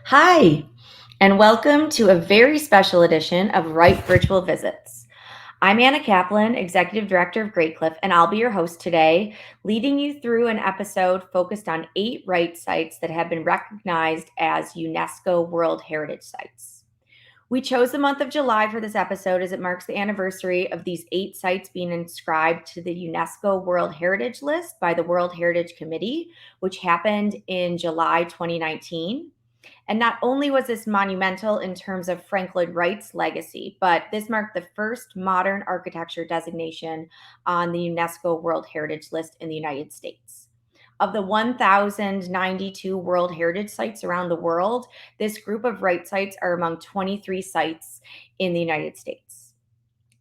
Hi, and welcome to a very special edition of Wright Virtual Visits. I'm Anna Kaplan, Executive Director of Great Cliff, and I'll be your host today, leading you through an episode focused on 8 Wright sites that have been recognized as UNESCO World Heritage Sites. We chose the month of July for this episode as it marks the anniversary of these 8 sites being inscribed to the UNESCO World Heritage List by the World Heritage Committee, which happened in July 2019. And not only was this monumental in terms of Frank Lloyd Wright's legacy, but this marked the first modern architecture designation on the UNESCO World Heritage List in the United States. Of the 1,092 World Heritage sites around the world, this group of Wright sites are among 23 sites in the United States.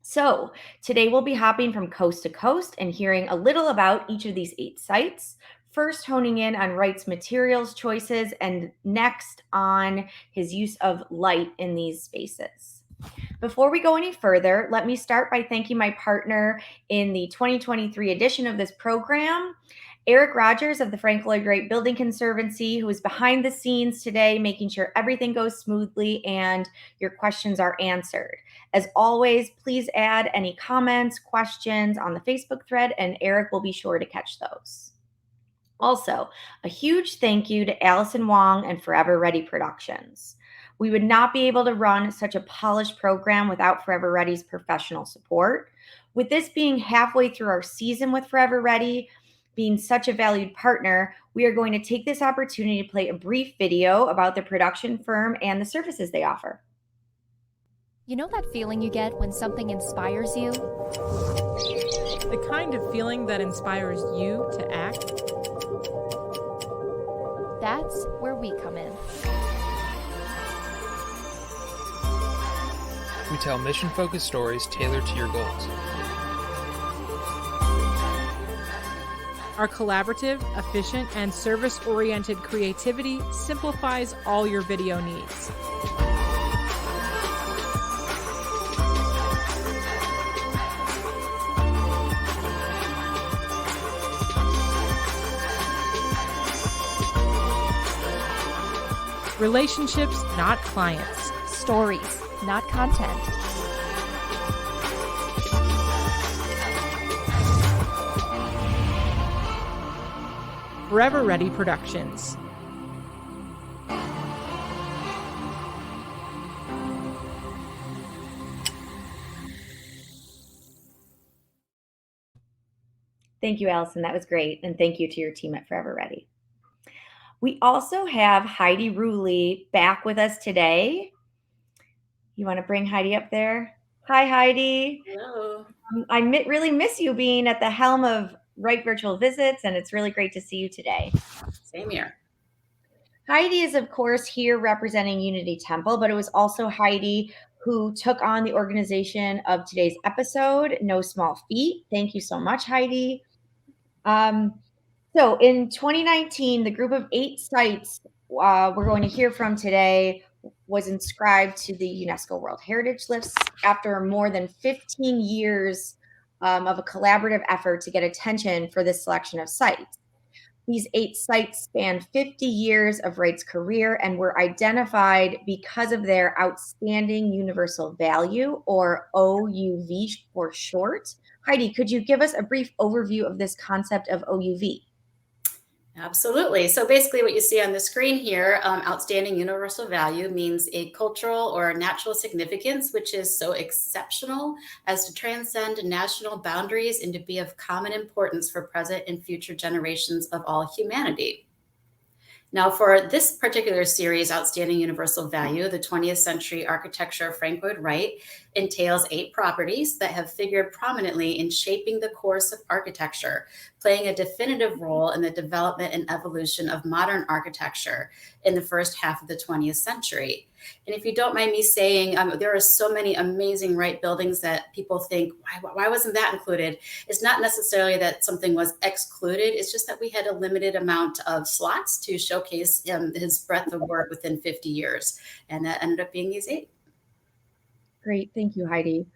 So today we'll be hopping from coast to coast and hearing a little about each of these 8 sites, first honing in on Wright's materials choices, and next on his use of light in these spaces. Before we go any further, let me start by thanking my partner in the 2023 edition of this program, Eric Rogers of the Frank Lloyd Wright Building Conservancy, who is behind the scenes today, making sure everything goes smoothly and your questions are answered. As always, please add any comments, questions on the Facebook thread, and Eric will be sure to catch those. Also, a huge thank you to Allison Wong and Forever Ready Productions. We would not be able to run such a polished program without Forever Ready's professional support. With this being halfway through our season with Forever Ready, being such a valued partner, we are going to take this opportunity to play a brief video about the production firm and the services they offer. You know that feeling you get when something inspires you? The kind of feeling that inspires you to act? That's where we come in. We tell mission-focused stories tailored to your goals. Our collaborative, efficient, and service-oriented creativity simplifies all your video needs. Relationships, not clients. Stories, not content. Forever Ready Productions. Thank you, Allison. That was great. And thank you to your team at Forever Ready. We also have Heidi Ruley back with us today. You want to bring Heidi up there? Hi, Heidi. Hello. I really miss you being at the helm of Wright Virtual Visits, and it's really great to see you today. Same here. Heidi is, of course, here representing Unity Temple, but it was also Heidi who took on the organization of today's episode, No Small Feat. Thank you so much, Heidi. So in 2019, the group of 8 sites we're going to hear from today was inscribed to the UNESCO World Heritage List after more than 15 years of a collaborative effort to get attention for this selection of sites. These 8 sites span 50 years of Wright's career and were identified because of their outstanding universal value, or OUV for short. Heidi, could you give us a brief overview of this concept of OUV? Absolutely. So basically what you see on the screen here, outstanding universal value means a cultural or natural significance, which is so exceptional as to transcend national boundaries and to be of common importance for present and future generations of all humanity. Now, for this particular series, Outstanding Universal Value, the 20th Century Architecture of Frank Lloyd Wright entails 8 properties that have figured prominently in shaping the course of architecture, playing a definitive role in the development and evolution of modern architecture in the first half of the 20th century. And if you don't mind me saying, there are so many amazing Wright buildings that people think, why wasn't that included? It's not necessarily that something was excluded. It's just that we had a limited amount of slots to showcase his breadth of work within 50 years. And that ended up being these 8. Great. Thank you, Heidi.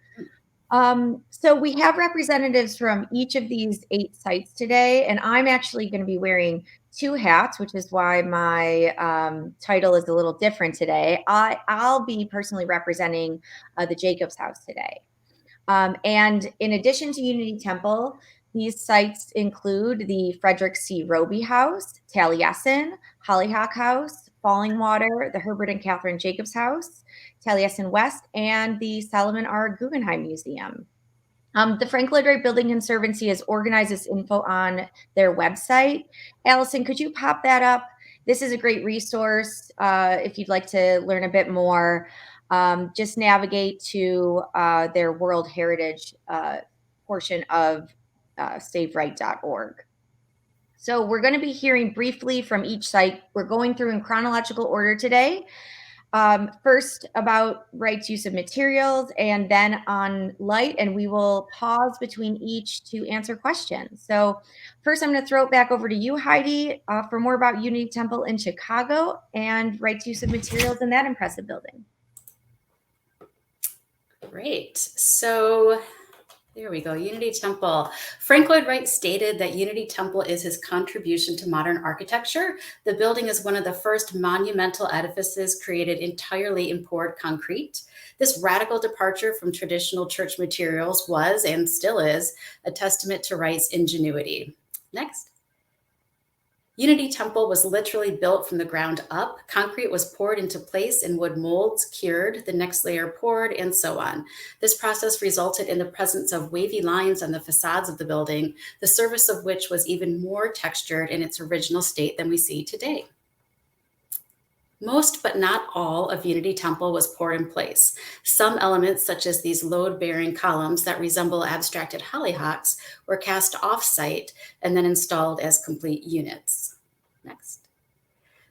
So we have representatives from each of these 8 sites today, and I'm actually going to be wearing 2 hats, which is why my title is a little different today. I'll be personally representing the Jacobs House today. And in addition to Unity Temple, these sites include the Frederick C. Roby House, Taliesin, Hollyhock House, Falling Water, the Herbert and Catherine Jacobs House, Taliesin West, and the Solomon R. Guggenheim Museum. The Frank Lloyd Wright Building Conservancy has organized this info on their website. Allison, could you pop that up? This is a great resource if you'd like to learn a bit more. Just navigate to their World Heritage portion of savewright.org. So we're going to be hearing briefly from each site. We're going through in chronological order today. First about Wright's use of materials, and then on light, and we will pause between each to answer questions. So first, I'm going to throw it back over to you, Heidi, for more about Unity Temple in Chicago and Wright's use of materials in that impressive building. Great. So there we go, Unity Temple. Frank Lloyd Wright stated that Unity Temple is his contribution to modern architecture. The building is one of the first monumental edifices created entirely in poured concrete. This radical departure from traditional church materials was, and still is, a testament to Wright's ingenuity. Next. Unity Temple was literally built from the ground up. Concrete was poured into place in wood molds, cured, the next layer poured, and so on. This process resulted in the presence of wavy lines on the facades of the building, the surface of which was even more textured in its original state than we see today. Most, but not all, of Unity Temple was poured in place. Some elements, such as these load-bearing columns that resemble abstracted hollyhocks, were cast off-site and then installed as complete units. Next.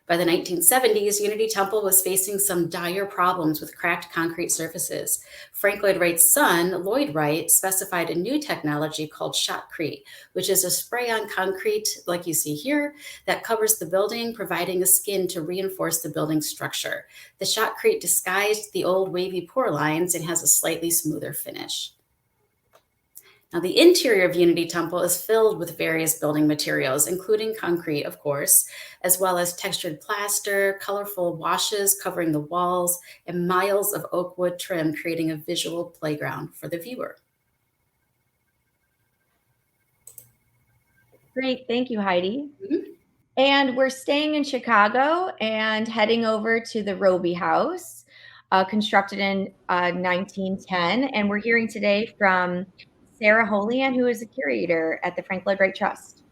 By the 1970s, Unity Temple was facing some dire problems with cracked concrete surfaces. Frank Lloyd Wright's son, Lloyd Wright, specified a new technology called shotcrete, which is a spray-on concrete, like you see here, that covers the building, providing a skin to reinforce the building's structure. The shotcrete disguised the old wavy pour lines and has a slightly smoother finish. Now, the interior of Unity Temple is filled with various building materials, including concrete, of course, as well as textured plaster, colorful washes covering the walls, and miles of oak wood trim, creating a visual playground for the viewer. Great. Thank you, Heidi. Mm-hmm. And we're staying in Chicago and heading over to the Roby House, constructed in 1910. And we're hearing today from Sarah Holian, who is a curator at the Frank Lloyd Wright Trust.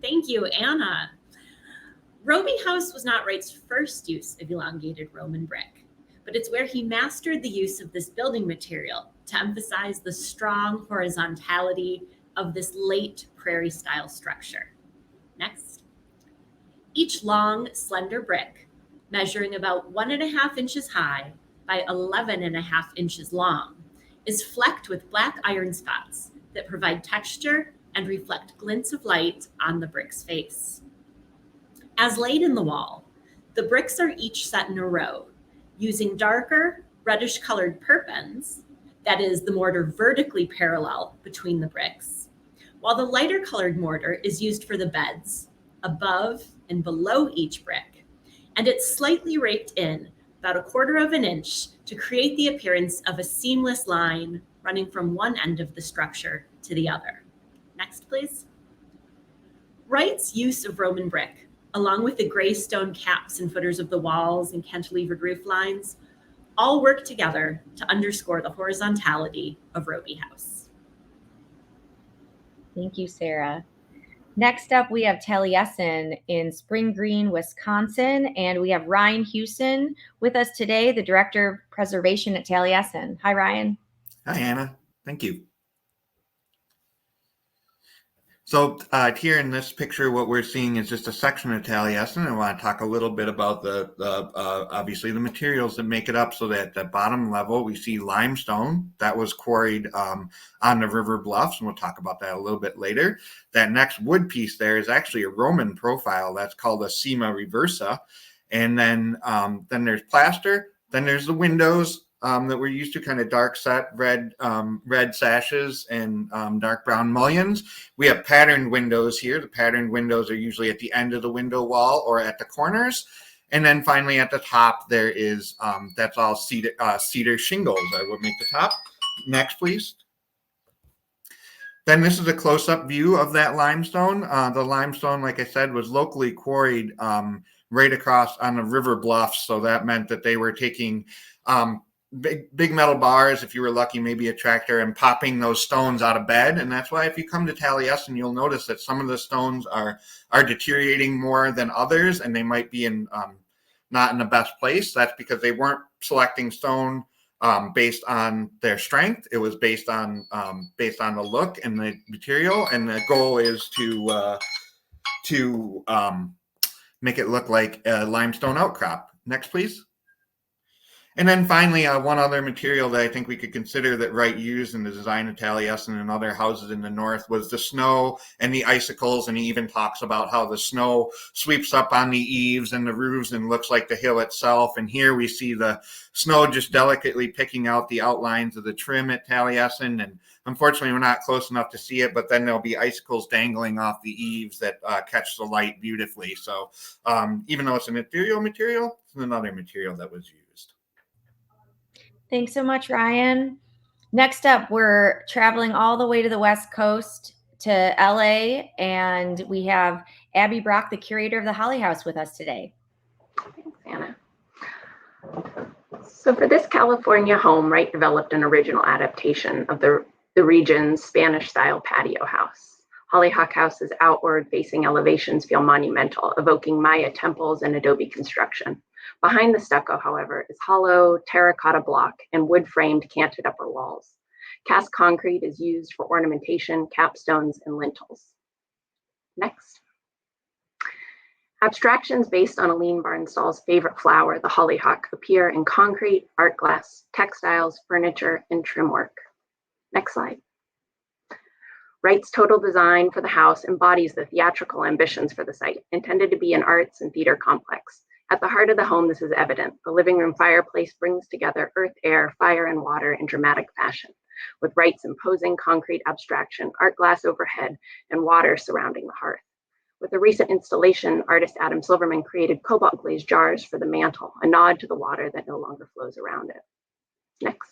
Thank you, Anna. Roby House was not Wright's first use of elongated Roman brick, but it's where he mastered the use of this building material to emphasize the strong horizontality of this late prairie-style structure. Next. Each long, slender brick, measuring about 1.5 inches high by 11.5 inches long, is flecked with black iron spots that provide texture and reflect glints of light on the brick's face. As laid in the wall, the bricks are each set in a row, using darker, reddish-colored perpends, that is, the mortar vertically parallel between the bricks, while the lighter-colored mortar is used for the beds, above and below each brick, and it's slightly raked in about 1/4 inch to create the appearance of a seamless line running from one end of the structure to the other. Next, please. Wright's use of Roman brick, along with the gray stone caps and footers of the walls and cantilevered roof lines, all work together to underscore the horizontality of Roby House. Thank you, Sarah. Next up, we have Taliesin in Spring Green, Wisconsin, and we have Ryan Hewson with us today, the Director of Preservation at Taliesin. Hi, Ryan. Hi, Anna. Thank you. So here in this picture, what we're seeing is just a section of Taliesin. I want to talk a little bit about obviously the materials that make it up. So that the bottom level, we see limestone that was quarried on the river bluffs, and we'll talk about that a little bit later. That next wood piece there is actually a Roman profile that's called a cima reversa. And then there's plaster. Then there's the windows. that we're used to, kind of dark set red sashes and dark brown mullions. We have patterned windows here. The patterned windows are usually at the end of the window wall or at the corners. And then finally at the top, there is, that's all cedar shingles that would make the top. Next, please. Then this is a close-up view of that limestone. The limestone, like I said, was locally quarried right across on the river bluffs. So that meant that they were taking big metal bars, if you were lucky, maybe a tractor, and popping those stones out of bed. And that's why if you come to Taliesin, you'll notice that some of the stones are deteriorating more than others, and they might be in not in the best place. That's because they weren't selecting stone based on their strength. It was based on the look and the material, and the goal is to make it look like a limestone outcrop. Next, please. And then finally, one other material that I think we could consider that Wright used in the design of Taliesin and other houses in the north was the snow and the icicles. And he even talks about how the snow sweeps up on the eaves and the roofs and looks like the hill itself. And here we see the snow just delicately picking out the outlines of the trim at Taliesin. And unfortunately, we're not close enough to see it, but then there'll be icicles dangling off the eaves that catch the light beautifully. So even though it's an ethereal material, it's another material that was used. Thanks so much, Ryan. Next up, we're traveling all the way to the West Coast to LA, and we have Abby Brock, the curator of the Holly House, with us today. Thanks, Anna. So for this California home, Wright developed an original adaptation of the region's Spanish-style patio house. Hollyhock House's outward-facing elevations feel monumental, evoking Maya temples and adobe construction. Behind the stucco, however, is hollow terracotta block and wood-framed canted upper walls. Cast concrete is used for ornamentation, capstones, and lintels. Next. Abstractions based on Aline Barnstall's favorite flower, the hollyhock, appear in concrete, art glass, textiles, furniture, and trim work. Next slide. Wright's total design for the house embodies the theatrical ambitions for the site, intended to be an arts and theater complex. At the heart of the home, this is evident. The living room fireplace brings together earth, air, fire, and water in dramatic fashion, with Wright's imposing concrete abstraction, art glass overhead, and water surrounding the hearth. With a recent installation, artist Adam Silverman created cobalt glazed jars for the mantle, a nod to the water that no longer flows around it. Next.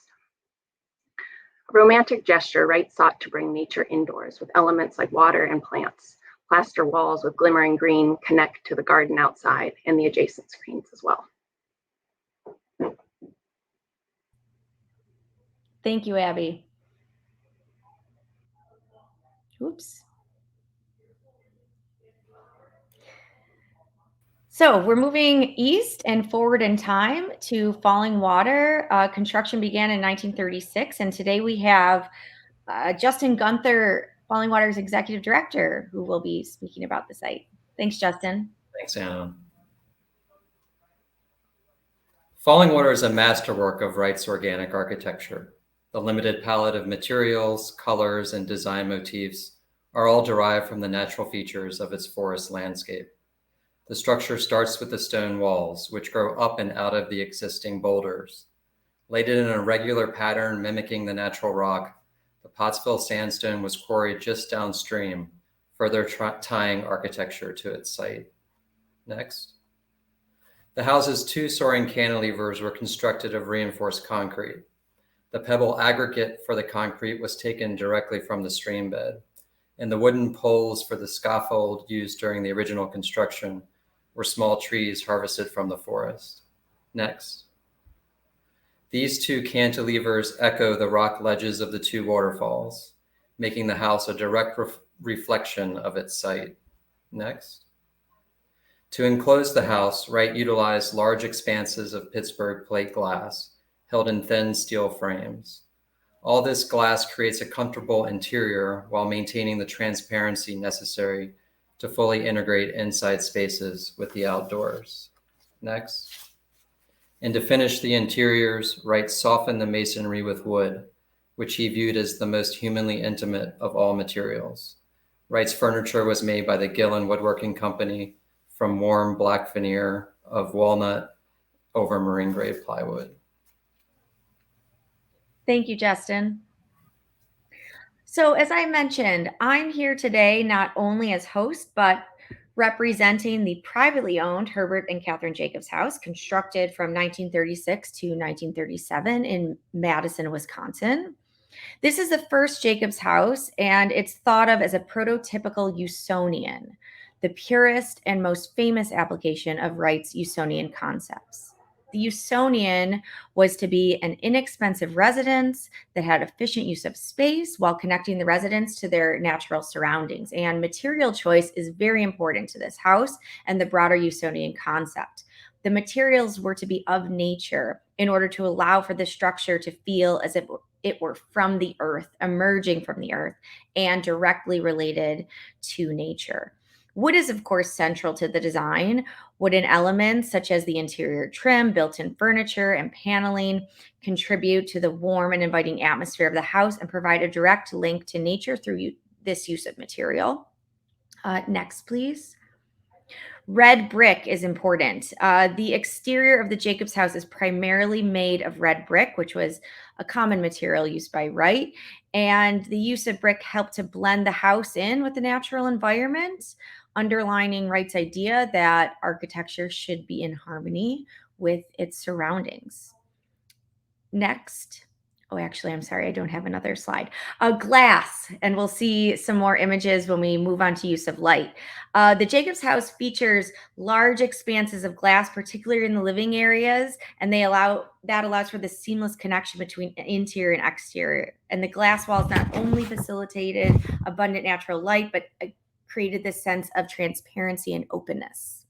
A romantic gesture, Wright sought to bring nature indoors with elements like water and plants. Plaster walls with glimmering green connect to the garden outside and the adjacent screens as well. Thank you, Abby. Oops. So we're moving east and forward in time to Falling Water. Construction began in 1936, and today we have Justin Gunther, Falling Water's executive director, who will be speaking about the site. Thanks, Justin. Thanks, Anna. Falling Water is a masterwork of Wright's organic architecture. The limited palette of materials, colors, and design motifs are all derived from the natural features of its forest landscape. The structure starts with the stone walls, which grow up and out of the existing boulders. Laid in a regular pattern mimicking the natural rock, the Pottsville sandstone was quarried just downstream, further tying architecture to its site. Next. The house's two soaring cantilevers were constructed of reinforced concrete. The pebble aggregate for the concrete was taken directly from the stream bed, and the wooden poles for the scaffold used during the original construction were small trees harvested from the forest. Next. These two cantilevers echo the rock ledges of the two waterfalls, making the house a direct reflection of its site. Next. To enclose the house, Wright utilized large expanses of Pittsburgh plate glass held in thin steel frames. All this glass creates a comfortable interior while maintaining the transparency necessary to fully integrate inside spaces with the outdoors. Next. And to finish the interiors, Wright softened the masonry with wood, which he viewed as the most humanly intimate of all materials. Wright's furniture was made by the Gillen Woodworking Company from warm black veneer of walnut over marine grade plywood. Thank you, Justin. So, as I mentioned, I'm here today not only as host, but representing the privately owned Herbert and Catherine Jacobs House, constructed from 1936 to 1937 in Madison, Wisconsin. This is the first Jacobs House, and it's thought of as a prototypical Usonian, the purest and most famous application of Wright's Usonian concepts. The Usonian was to be an inexpensive residence that had efficient use of space while connecting the residents to their natural surroundings. And material choice is very important to this house and the broader Usonian concept. The materials were to be of nature in order to allow for the structure to feel as if it were from the earth, emerging from the earth, and directly related to nature. Wood is, of course, central to the design. Wooden elements such as the interior trim, built-in furniture, and paneling contribute to the warm and inviting atmosphere of the house and provide a direct link to nature through this use of material. Next, please. Red brick is important. The exterior of the Jacobs house is primarily made of red brick, which was a common material used by Wright. And the use of brick helped to blend the house in with the natural environment, underlining Wright's idea that architecture should be in harmony with its surroundings. Next. Oh, actually, I'm sorry, I don't have another slide. Glass, and we'll see some more images when we move on to use of light. The Jacobs house features large expanses of glass, particularly in the living areas, and that allows for the seamless connection between interior and exterior. And the glass walls not only facilitated abundant natural light, but created this sense of transparency and openness.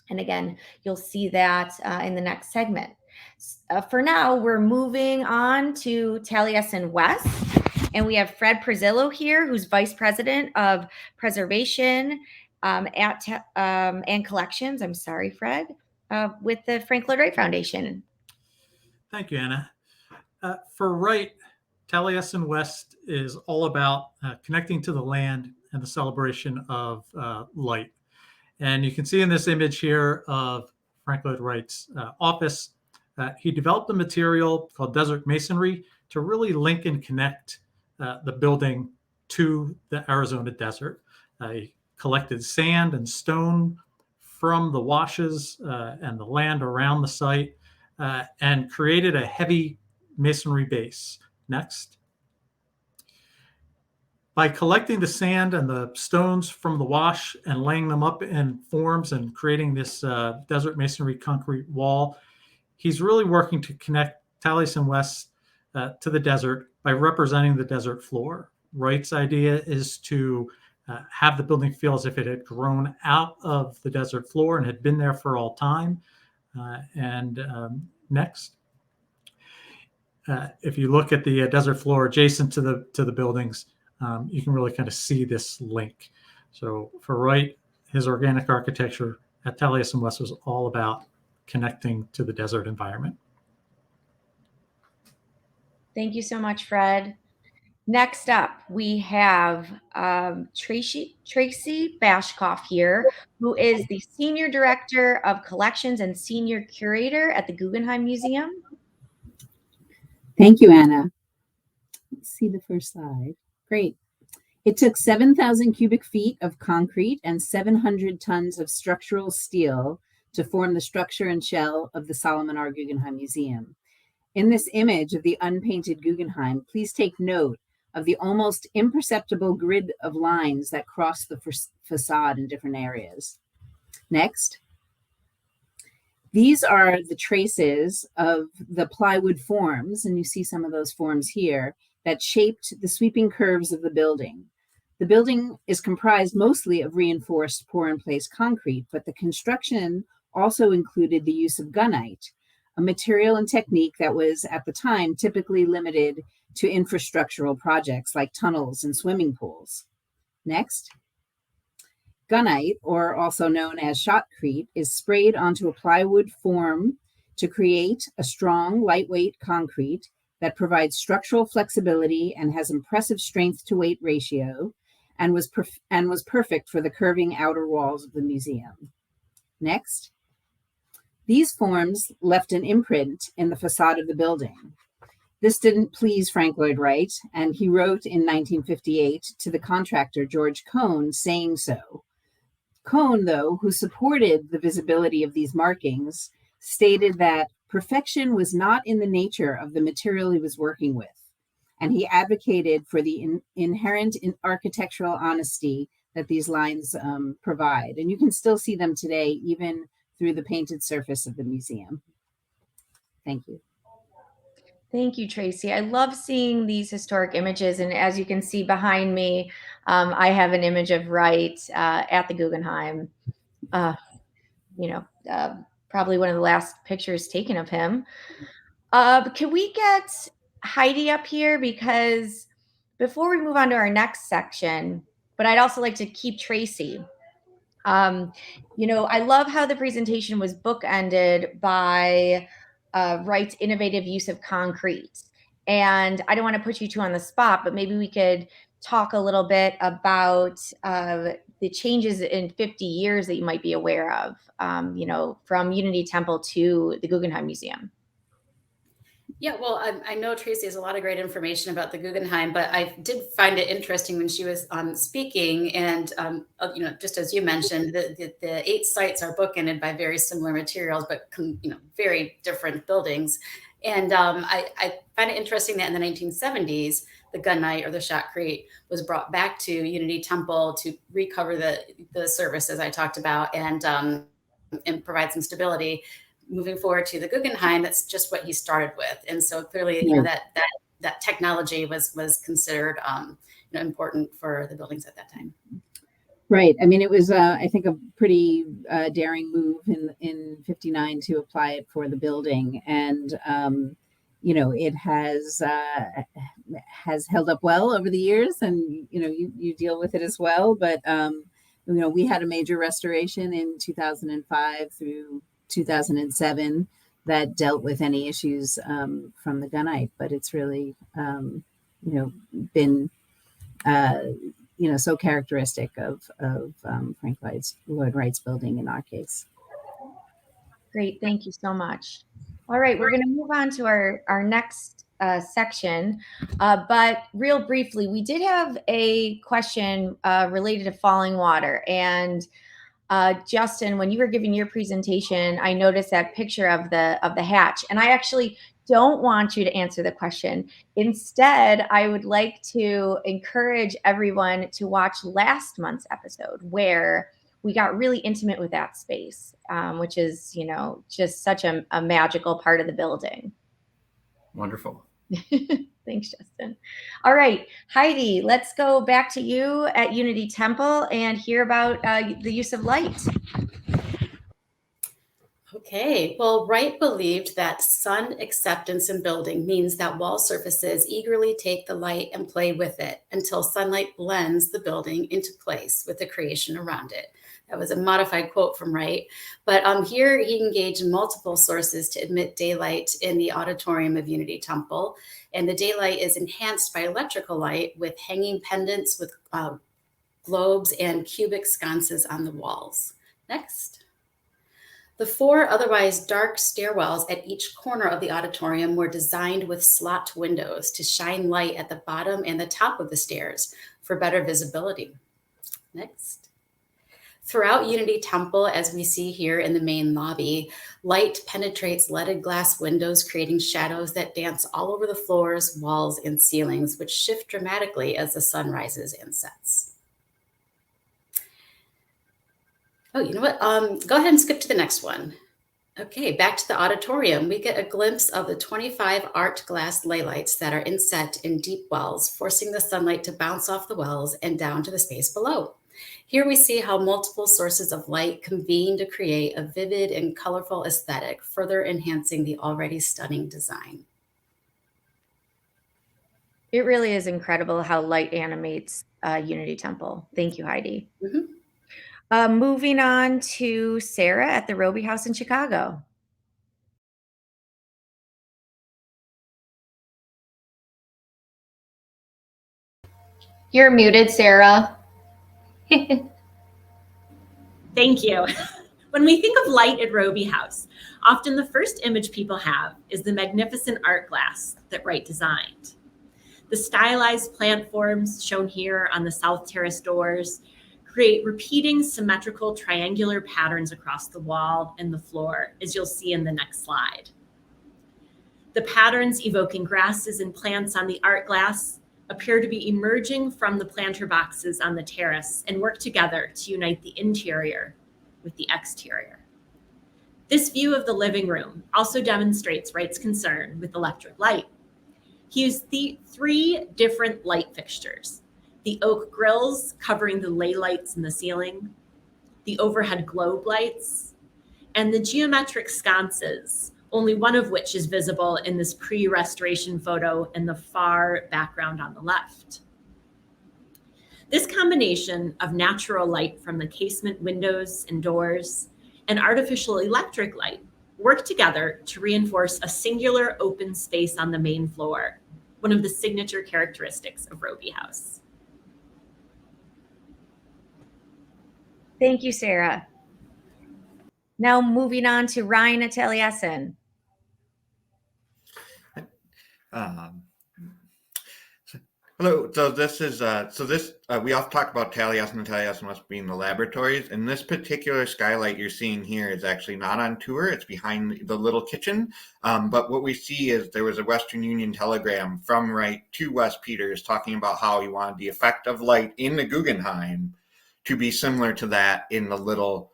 And again, you'll see that in the next segment. For now, we're moving on to Taliesin West, and we have Fred Prezillo here, who's Vice President of Preservation and Collections. I'm sorry, Fred, with the Frank Lloyd Wright Foundation. Thank you, Anna. For Wright, Taliesin West is all about connecting to the land and the celebration of light. And you can see in this image here of Frank Lloyd Wright's office, he developed a material called desert masonry to really link and connect the building to the Arizona desert. He collected sand and stone from the washes and the land around the site and created a heavy masonry base. Next. By collecting the sand and the stones from the wash and laying them up in forms and creating this desert masonry concrete wall, he's really working to connect Taliesin West to the desert by representing the desert floor. Wright's idea is to have the building feel as if it had grown out of the desert floor and had been there for all time. Next. If you look at the desert floor adjacent to the buildings, you can really kind of see this link. So for Wright, his organic architecture at Taliesin West was all about connecting to the desert environment. Thank you so much, Fred. Next up, we have Tracy Bashkoff here, who is the Senior Director of Collections and Senior Curator at the Guggenheim Museum. Thank you, Anna. Let's see the first slide. Great. It took 7,000 cubic feet of concrete and 700 tons of structural steel to form the structure and shell of the Solomon R. Guggenheim Museum. In this image of the unpainted Guggenheim, please take note of the almost imperceptible grid of lines that cross the facade in different areas. Next. These are the traces of the plywood forms, and you see some of those forms here, that shaped the sweeping curves of the building. The building is comprised mostly of reinforced pour-in-place concrete, but the construction also included the use of gunite, a material and technique that was at the time typically limited to infrastructural projects like tunnels and swimming pools. Next. Gunite, or also known as shotcrete, is sprayed onto a plywood form to create a strong, lightweight concrete that provides structural flexibility and has impressive strength to weight ratio and was perfect for the curving outer walls of the museum. Next. These forms left an imprint in the facade of the building. This didn't please Frank Lloyd Wright, and he wrote in 1958 to the contractor George Cohn saying so. Cohn, though, who supported the visibility of these markings, stated that perfection was not in the nature of the material he was working with, and he advocated for the inherent architectural honesty that these lines provide. And you can still see them today, even through the painted surface of the museum. Thank you. Thank you, Tracy. I love seeing these historic images. And as you can see behind me, I have an image of Wright at the Guggenheim. Probably one of the last pictures taken of him. Can we get Heidi up here? Because before we move on to our next section, but I'd also like to keep Tracy. I love how the presentation was bookended by Wright's innovative use of concrete. And I don't want to put you two on the spot, but maybe we could talk a little bit about the changes in 50 years that you might be aware of, from Unity Temple to the Guggenheim Museum. Yeah, well, I know Tracy has a lot of great information about the Guggenheim, but I did find it interesting when she was speaking, and just as you mentioned, the 8 sites are bookended by very similar materials, but very different buildings. And I find it interesting that in the 1970s, the gunite or the shotcrete was brought back to Unity Temple to recover the service, as I talked about, and provide some stability. Moving forward to the Guggenheim, that's just what he started with, and so clearly, that technology was considered important for the buildings at that time. Right. I mean, it was I think a pretty daring move in '59 to apply it for the building, and it has held up well over the years, and you deal with it as well. But we had a major restoration in 2005 through 2007 that dealt with any issues from the gunite, but it's really been so characteristic of Frank Lloyd Wright's building in our case. Great, thank you so much. All right, we're going to move on to our next section, but real briefly, we did have a question related to falling water. And Justin, when you were giving your presentation, I noticed that picture of the hatch, and I actually don't want you to answer the question. Instead, I would like to encourage everyone to watch last month's episode where we got really intimate with that space, which is, just such a magical part of the building. Wonderful. Thanks, Justin. All right, Heidi, let's go back to you at Unity Temple and hear about the use of light. Okay, well, Wright believed that sun acceptance in building means that wall surfaces eagerly take the light and play with it until sunlight blends the building into place with the creation around it. That was a modified quote from Wright. But here he engaged multiple sources to admit daylight in the auditorium of Unity Temple. And the daylight is enhanced by electrical light with hanging pendants with globes and cubic sconces on the walls. Next. The 4 otherwise dark stairwells at each corner of the auditorium were designed with slot windows to shine light at the bottom and the top of the stairs for better visibility. Next. Throughout Unity Temple, as we see here in the main lobby, light penetrates leaded glass windows, creating shadows that dance all over the floors, walls, and ceilings, which shift dramatically as the sun rises and sets. Oh, you know what? Go ahead and skip to the next one. Okay, back to the auditorium. We get a glimpse of the 25 art glass ley lights that are inset in deep wells, forcing the sunlight to bounce off the wells and down to the space below. Here we see how multiple sources of light convene to create a vivid and colorful aesthetic, further enhancing the already stunning design. It really is incredible how light animates Unity Temple. Thank you, Heidi. Mm-hmm. Moving on to Sarah at the Roby House in Chicago. You're muted, Sarah. Thank you. When we think of light at Roby House, often the first image people have is the magnificent art glass that Wright designed. The stylized plant forms shown here on the South Terrace doors create repeating symmetrical triangular patterns across the wall and the floor, as you'll see in the next slide. The patterns evoking grasses and plants on the art glass appear to be emerging from the planter boxes on the terrace and work together to unite the interior with the exterior. This view of the living room also demonstrates Wright's concern with electric light. He used the 3 different light fixtures: the oak grills covering the ley lights in the ceiling, the overhead globe lights, and the geometric sconces, only one of which is visible in this pre-restoration photo in the far background on the left. This combination of natural light from the casement windows and doors and artificial electric light work together to reinforce a singular open space on the main floor, one of the signature characteristics of Roby House. Thank you, Sarah. Now moving on to Ryan Ataliason. Hello. So this is we often talk about Taliesin and Taliesin West being the laboratories, and this particular skylight you're seeing here is actually not on tour. It's behind the little kitchen. But what we see is there was a Western Union telegram from Wright to West Peters talking about how he wanted the effect of light in the Guggenheim to be similar to that in the little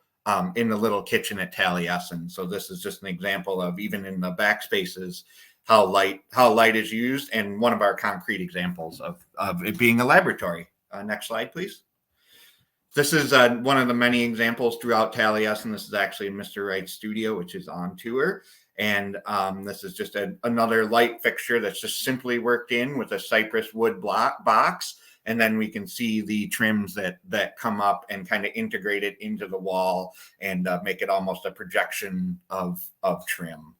kitchen at Taliesin. So this is just an example of, even in the back spaces, how light is used, and one of our concrete examples of it being a laboratory. Next slide, please. This is one of the many examples throughout Taliesin. This is actually Mr. Wright's studio, which is on tour. And this is just another light fixture that's just simply worked in with a cypress wood box. And then we can see the trims that come up and kind of integrate it into the wall and make it almost a projection of trim.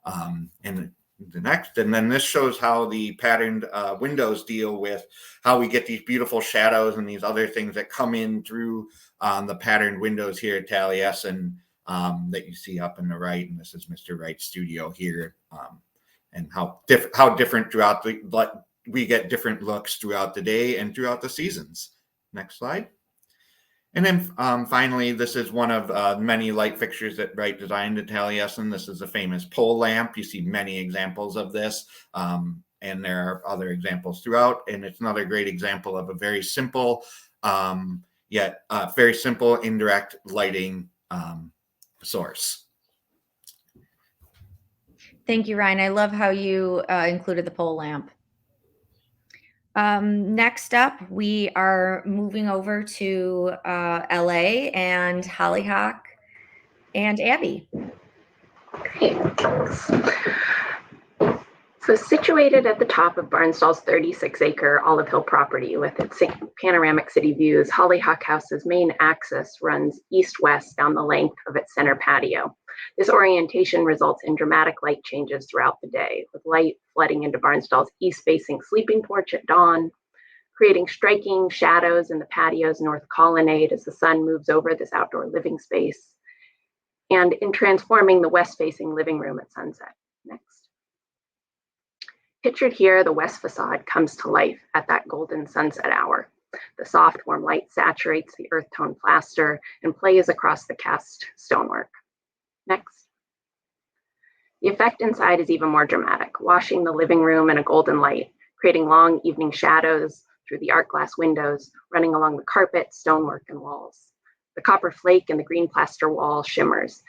And the next, and then this shows how the patterned windows deal with how we get these beautiful shadows and these other things that come in through the patterned windows here at Taliesin that you see up in the right. And this is Mr. Wright's studio here, and how different throughout we get different looks throughout the day and throughout the seasons. Next slide. And then finally, this is one of many light fixtures that Wright designed at Taliesin. This is a famous pole lamp. You see many examples of this, and there are other examples throughout. And it's another great example of a very simple, yet very simple indirect lighting source. Thank you, Ryan. I love how you included the pole lamp. Next up, we are moving over to LA and Hollyhock and Abby. Great. So situated at the top of Barnstall's 36-acre Olive Hill property with its panoramic city views, Hollyhock House's main axis runs east-west down the length of its center patio. This orientation results in dramatic light changes throughout the day, with light flooding into Barnstall's east-facing sleeping porch at dawn, creating striking shadows in the patio's north colonnade as the sun moves over this outdoor living space, and in transforming the west-facing living room at sunset. Next. Pictured here, the west facade comes to life at that golden sunset hour. The soft, warm light saturates the earth tone plaster and plays across the cast stonework. Next. The effect inside is even more dramatic, washing the living room in a golden light, creating long evening shadows through the art glass windows, running along the carpet, stonework, and walls. The copper flake and the green plaster wall shimmers.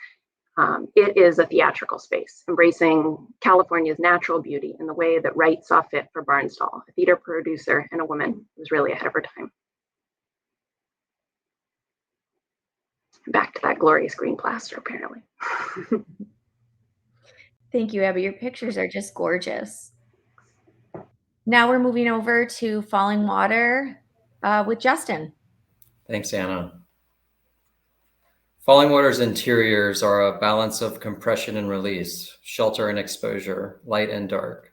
It is a theatrical space, embracing California's natural beauty in the way that Wright saw fit for Barnstall, a theater producer and a woman who was really ahead of her time. Back to that glorious green plaster, apparently. Thank you, Abby. Your pictures are just gorgeous. Now we're moving over to Falling Water with Justin. Thanks, Anna. Falling Water's interiors are a balance of compression and release, shelter and exposure, light and dark.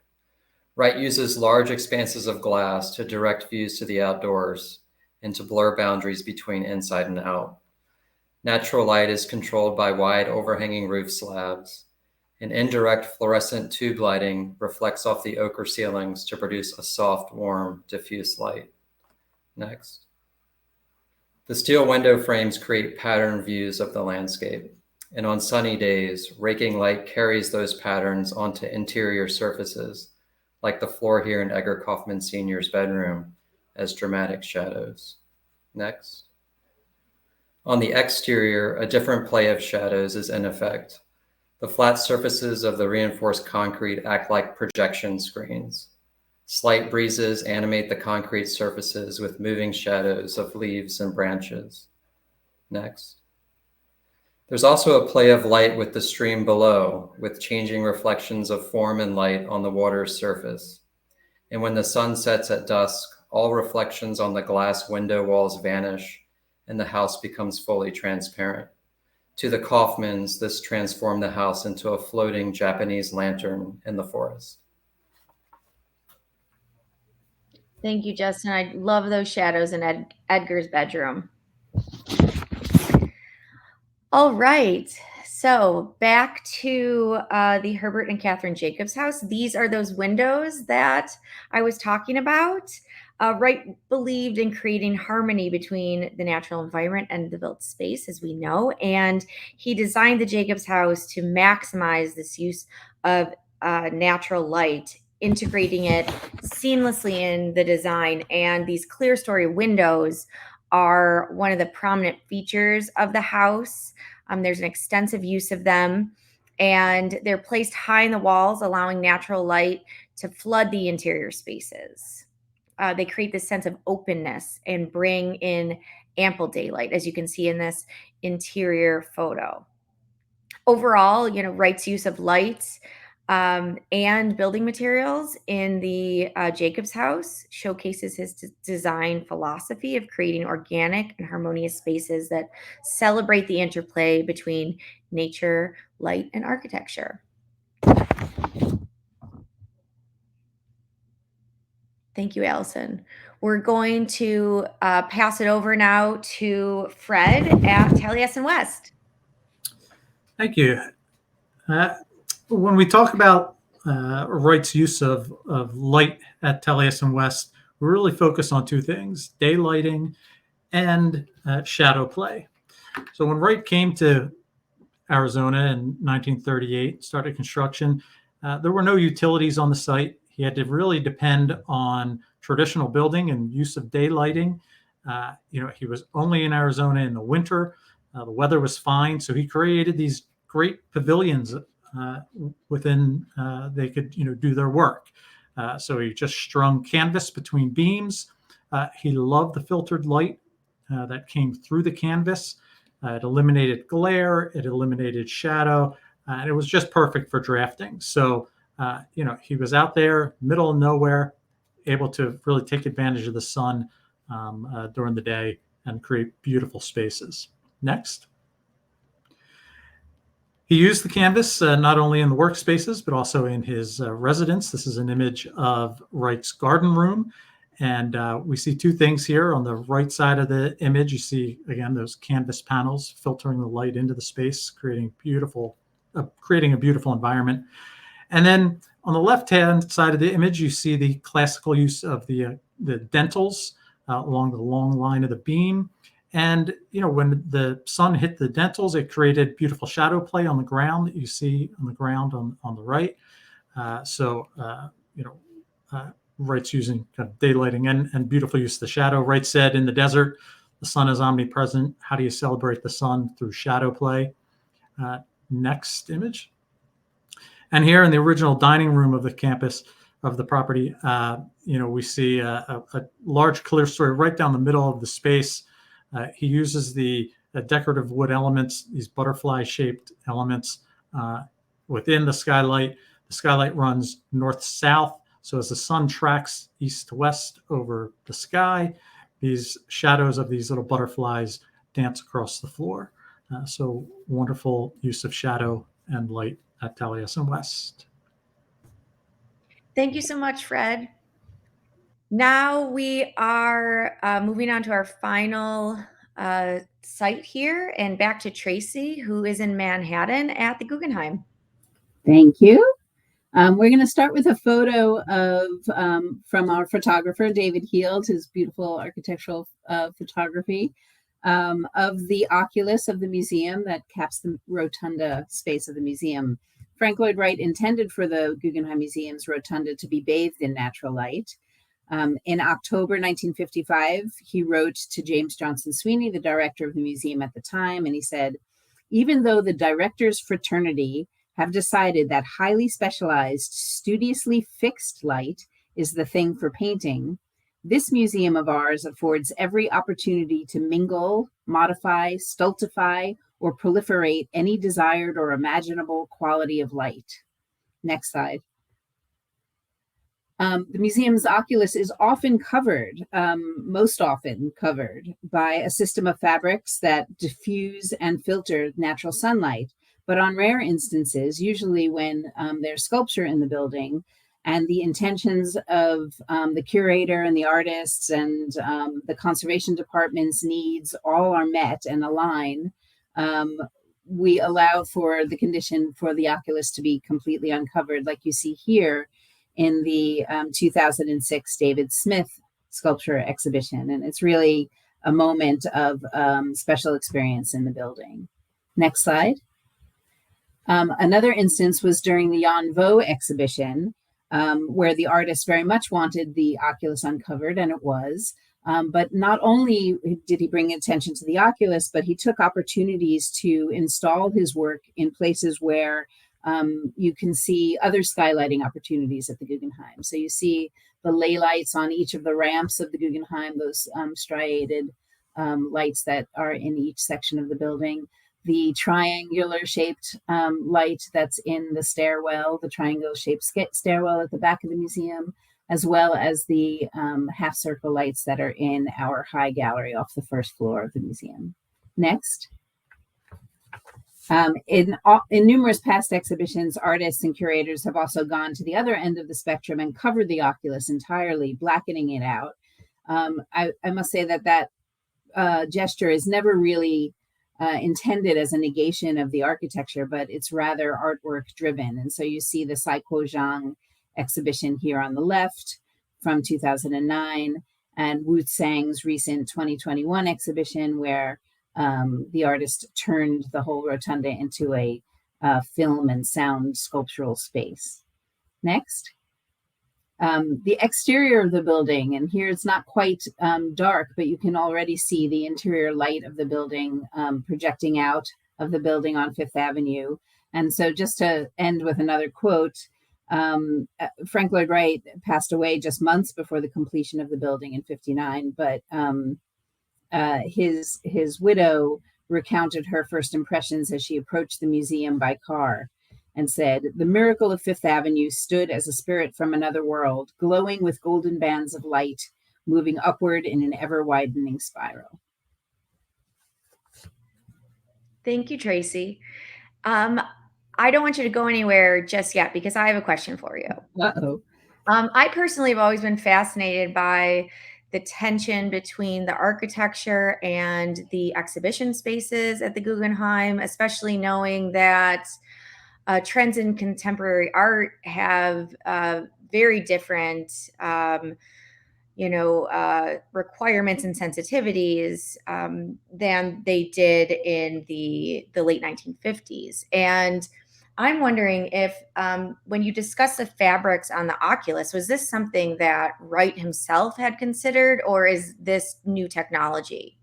Wright uses large expanses of glass to direct views to the outdoors and to blur boundaries between inside and out. Natural light is controlled by wide overhanging roof slabs, and indirect fluorescent tube lighting reflects off the ochre ceilings to produce a soft, warm, diffuse light. Next. The steel window frames create pattern views of the landscape, and on sunny days, raking light carries those patterns onto interior surfaces, like the floor here in Edgar Kaufman Sr.'s bedroom, as dramatic shadows. Next. On the exterior, a different play of shadows is in effect. The flat surfaces of the reinforced concrete act like projection screens. Slight breezes animate the concrete surfaces with moving shadows of leaves and branches. Next. There's also a play of light with the stream below, with changing reflections of form and light on the water's surface. And when the sun sets at dusk, all reflections on the glass window walls vanish, and the house becomes fully transparent. To the Kaufmans, this transformed the house into a floating Japanese lantern in the forest. Thank you, Justin. I love those shadows in Edgar's bedroom. All right. So back to the Herbert and Catherine Jacobs house. These are those windows that I was talking about. Wright believed in creating harmony between the natural environment and the built space, as we know, and he designed the Jacobs house to maximize this use of natural light, integrating it seamlessly in the design. And these clear story windows are one of the prominent features of the house. There's an extensive use of them, and they're placed high in the walls, allowing natural light to flood the interior spaces. They create this sense of openness and bring in ample daylight, as you can see in this interior photo. Overall, Wright's use of lights and building materials in the Jacobs house showcases his design philosophy of creating organic and harmonious spaces that celebrate the interplay between nature, light, and architecture. Thank you, Allison. We're going to pass it over now to Fred at Taliesin West. Thank you. When we talk about Wright's use of light at Taliesin West, we really focus on two things: daylighting and shadow play. So when Wright came to Arizona in 1938, started construction, there were no utilities on the site. He had to really depend on traditional building and use of daylighting. He was only in Arizona in the winter. The weather was fine, so he created these great pavilions within they could do their work. So he just strung canvas between beams. He loved the filtered light that came through the canvas. It eliminated glare, it eliminated shadow, and it was just perfect for drafting. So he was out there, middle of nowhere, able to really take advantage of the sun during the day and create beautiful spaces. Next. He used the canvas not only in the workspaces, but also in his residence. This is an image of Wright's garden room. And we see two things here. On the right side of the image, you see, again, those canvas panels filtering the light into the space, creating a beautiful environment. And then on the left-hand side of the image, you see the classical use of the dentils along the long line of the beam. And, when the sun hit the dentils, it created beautiful shadow play on the ground that you see on the ground on the right. Wright's using kind of daylighting and beautiful use of the shadow. Wright said, in the desert, the sun is omnipresent. How do you celebrate the sun? Through shadow play. Next image. And here in the original dining room of the campus of the property, we see a large clear story right down the middle of the space. He uses the decorative wood elements, these butterfly-shaped elements within the skylight. The skylight runs north-south, so as the sun tracks east to west over the sky, these shadows of these little butterflies dance across the floor. So wonderful use of shadow and light at Taliesin West. Thank you so much, Fred. Now we are moving on to our final site here, and back to Tracy, who is in Manhattan at the Guggenheim. Thank you. We're going to start with a photo of from our photographer, David Heald, his beautiful architectural photography of the oculus of the museum that caps the rotunda space of the museum. Frank Lloyd Wright intended for the Guggenheim Museum's rotunda to be bathed in natural light. In October 1955, he wrote to James Johnson Sweeney, the director of the museum at the time, and he said, "Even though the directors' fraternity have decided that highly specialized, studiously fixed light is the thing for painting, this museum of ours affords every opportunity to mingle, modify, stultify, or proliferate any desired or imaginable quality of light." Next slide. The museum's oculus is often covered, most often covered, by a system of fabrics that diffuse and filter natural sunlight. But on rare instances, usually when there's sculpture in the building and the intentions of the curator and the artists and the conservation department's needs all are met and align, we allow for the condition for the oculus to be completely uncovered, like you see here in the 2006 David Smith sculpture exhibition. And it's really a moment of special experience in the building. Next slide. Another instance was during the Jan Vo exhibition, where the artist very much wanted the oculus uncovered, and it was. But not only did he bring attention to the oculus, but he took opportunities to install his work in places where you can see other skylighting opportunities at the Guggenheim. So you see the ley lights on each of the ramps of the Guggenheim, those striated lights that are in each section of the building. The triangular shaped light that's in the stairwell, the triangle shaped stairwell at the back of the museum, as well as the half circle lights that are in our high gallery off the first floor of the museum. Next. In numerous past exhibitions, artists and curators have also gone to the other end of the spectrum and covered the oculus entirely, blackening it out. I must say that gesture is never really intended as a negation of the architecture, but it's rather artwork driven. And so you see the Sai Kuo Zhang exhibition here on the left from 2009, and Wu Tsang's recent 2021 exhibition where the artist turned the whole rotunda into a film and sound sculptural space. Next. The exterior of the building, and here it's not quite dark, but you can already see the interior light of the building projecting out of the building on Fifth Avenue. And so just to end with another quote, Frank Lloyd Wright passed away just months before the completion of the building in '59, but his widow recounted her first impressions as she approached the museum by car and said, "The miracle of Fifth Avenue stood as a spirit from another world, glowing with golden bands of light, moving upward in an ever-widening spiral." Thank you, Tracy. I don't want you to go anywhere just yet because I have a question for you. Uh-oh. I personally have always been fascinated by the tension between the architecture and the exhibition spaces at the Guggenheim, especially knowing that trends in contemporary art have very different, requirements and sensitivities than they did in the late 1950s. And I'm wondering if, when you discuss the fabrics on the Oculus, was this something that Wright himself had considered, or is this new technology?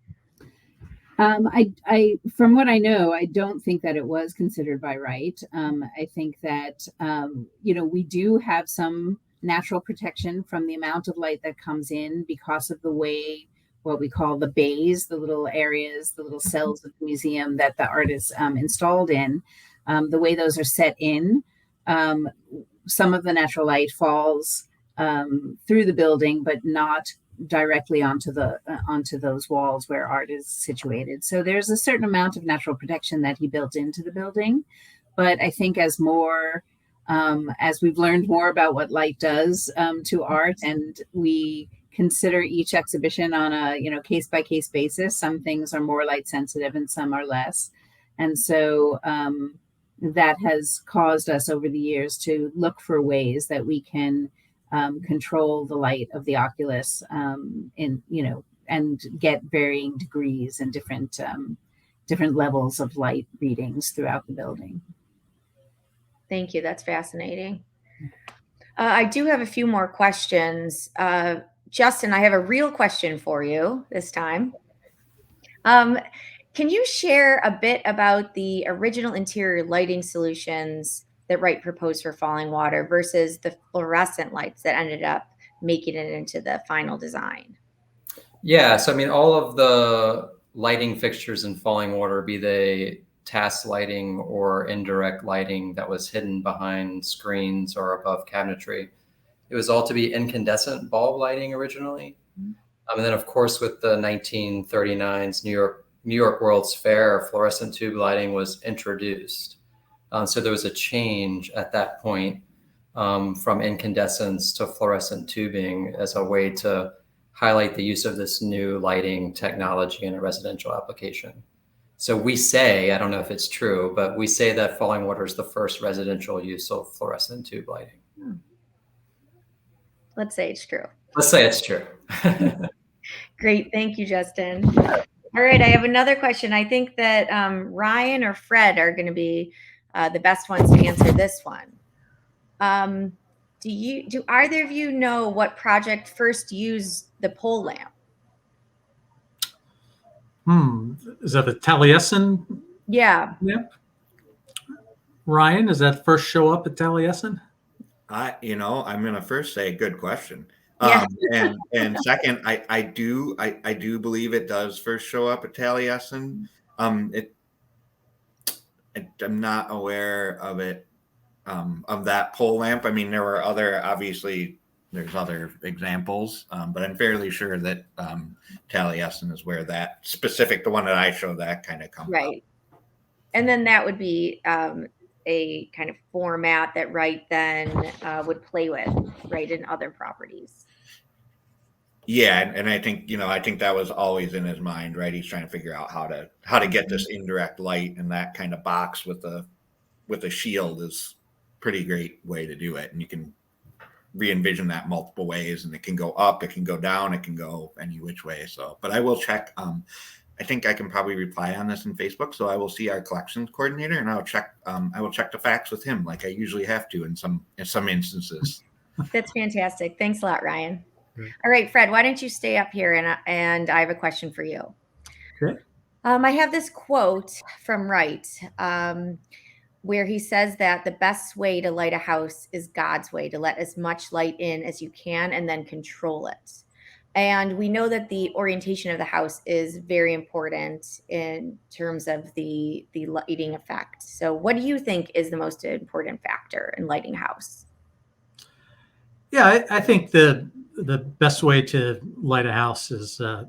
From what I know, I don't think that it was considered by Wright. I think that, we do have some natural protection from the amount of light that comes in because of the way, what we call the bays, the little areas, the little cells of the museum that the art is installed in, the way those are set in. Some of the natural light falls through the building, but not directly onto those walls where art is situated. So there's a certain amount of natural protection that he built into the building. But I think as we've learned more about what light does to art, and we consider each exhibition on a case by case basis. Some things are more light sensitive and some are less, and so that has caused us over the years to look for ways that we can control the light of the oculus and get varying degrees and different levels of light readings throughout the building. Thank you. That's fascinating. I do have a few more questions. Justin, I have a real question for you this time. Can you share a bit about the original interior lighting solutions that Wright proposed for Falling Water versus the fluorescent lights that ended up making it into the final design? Yeah, so I mean, all of the lighting fixtures in Falling Water, be they task lighting or indirect lighting that was hidden behind screens or above cabinetry, it was all to be incandescent bulb lighting originally. And then, of course, with the 1939's New York World's Fair, fluorescent tube lighting was introduced. So there was a change at that point from incandescents to fluorescent tubing as a way to highlight the use of this new lighting technology in a residential application. So we say, I don't know if it's true, but we say that Falling Water is the first residential use of fluorescent tube lighting. Let's say it's true. Let's say it's true. Great. Thank you, Justin. All right. I have another question. I think that Ryan or Fred are going to be the best ones to answer this one. Do either of you know what project first used the pole lamp? Is that the Taliesin? Yeah. Lamp? Ryan, does that first show up at Taliesin? I'm going to first say good question. Yeah. And second, I do believe it does first show up at Taliesin. I'm not aware of it, of that pole lamp. I mean, there were there's other examples, but I'm fairly sure that Taliesin is where that specific, the one that I show, that kind of comes right. Up. And then that would be a kind of format that Wright then would play with, right, in other properties. Yeah, and I think that was always in his mind, right? He's trying to figure out how to get this indirect light, and that kind of box with a shield is pretty great way to do it. And you can re-envision that multiple ways, and it can go up, it can go down, it can go any which way. So, but I will check. I think I can probably reply on this in Facebook, so I will see our collections coordinator, and I will check the facts with him, like I usually have to in some instances. That's fantastic. Thanks a lot, Ryan. All right, Fred, why don't you stay up here, and I have a question for you. Okay. I have this quote from Wright where he says that the best way to light a house is God's way, to let as much light in as you can and then control it. And we know that the orientation of the house is very important in terms of the lighting effect. So what do you think is the most important factor in lighting a house? Yeah, I think the best way to light a house is to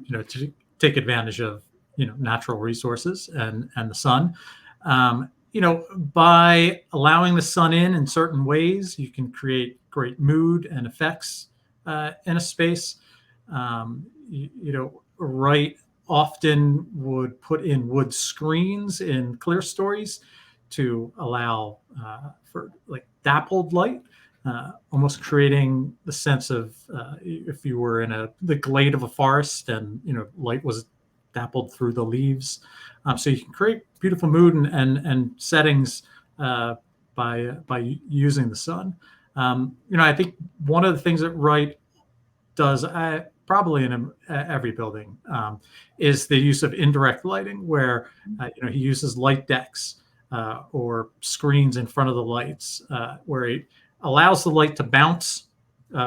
take advantage of natural resources and the sun. By allowing the sun in certain ways, you can create great mood and effects in a space. Wright often would put in wood screens in clear stories to allow for like dappled light. Almost creating the sense of if you were in the glade of a forest and light was dappled through the leaves. So you can create beautiful mood and settings by using the sun. I think one of the things that Wright does probably in every building is the use of indirect lighting, where he uses light decks or screens in front of the lights, where he allows the light to bounce,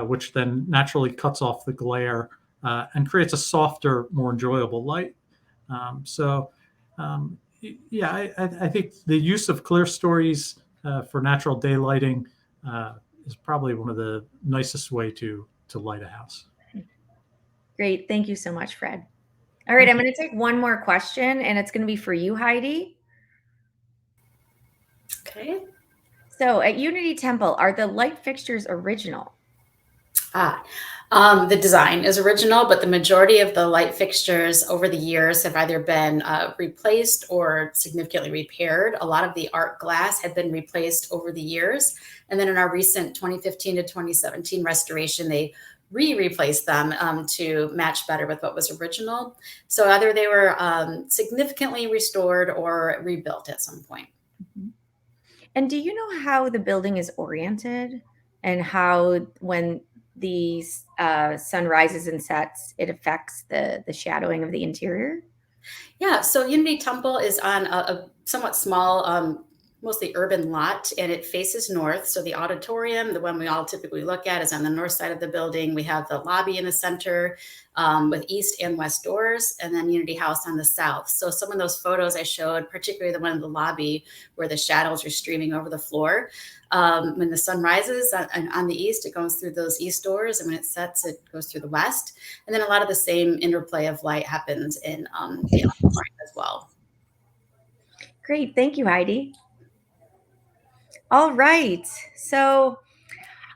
which then naturally cuts off the glare and creates a softer, more enjoyable light. I think the use of clear stories for natural day lighting is probably one of the nicest way to light a house. Great. Thank you so much, Fred. All right, I'm going to take one more question, and it's going to be for you, Heidi. Okay. So at Unity Temple, are the light fixtures original? The design is original, but the majority of the light fixtures over the years have either been replaced or significantly repaired. A lot of the art glass had been replaced over the years. And then in our recent 2015 to 2017 restoration, they replaced them to match better with what was original. So either they were significantly restored or rebuilt at some point. And do you know how the building is oriented and how when the sun rises and sets, it affects the shadowing of the interior? Yeah, so Unity Temple is on a somewhat small, mostly urban lot, and it faces north. So the auditorium, the one we all typically look at, is on the north side of the building. We have the lobby in the center with east and west doors, and then Unity House on the south. So some of those photos I showed, particularly the one in the lobby where the shadows are streaming over the floor. When the sun rises on the east, it goes through those east doors, and when it sets, it goes through the west. And then a lot of the same interplay of light happens in the auditorium as well. Great. Thank you, Heidi. All right. So,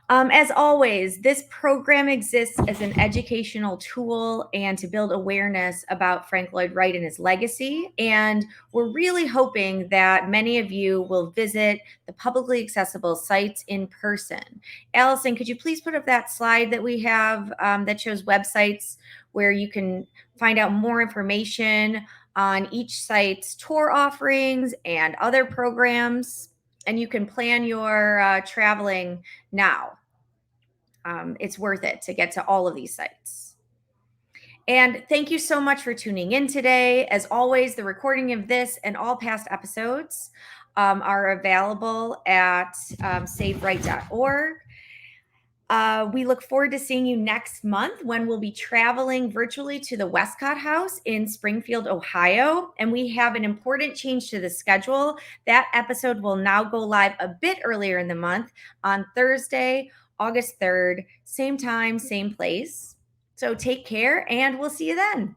as always, this program exists as an educational tool and to build awareness about Frank Lloyd Wright and his legacy. And we're really hoping that many of you will visit the publicly accessible sites in person. Allison, could you please put up that slide that we have that shows websites where you can find out more information on each site's tour offerings and other programs? And you can plan your traveling now. It's worth it to get to all of these sites. And thank you so much for tuning in today. As always, the recording of this and all past episodes are available at savewright.org. We look forward to seeing you next month when we'll be traveling virtually to the Westcott House in Springfield, Ohio. And we have an important change to the schedule. That episode will now go live a bit earlier in the month on Thursday, August 3rd, same time, same place. So take care, and we'll see you then.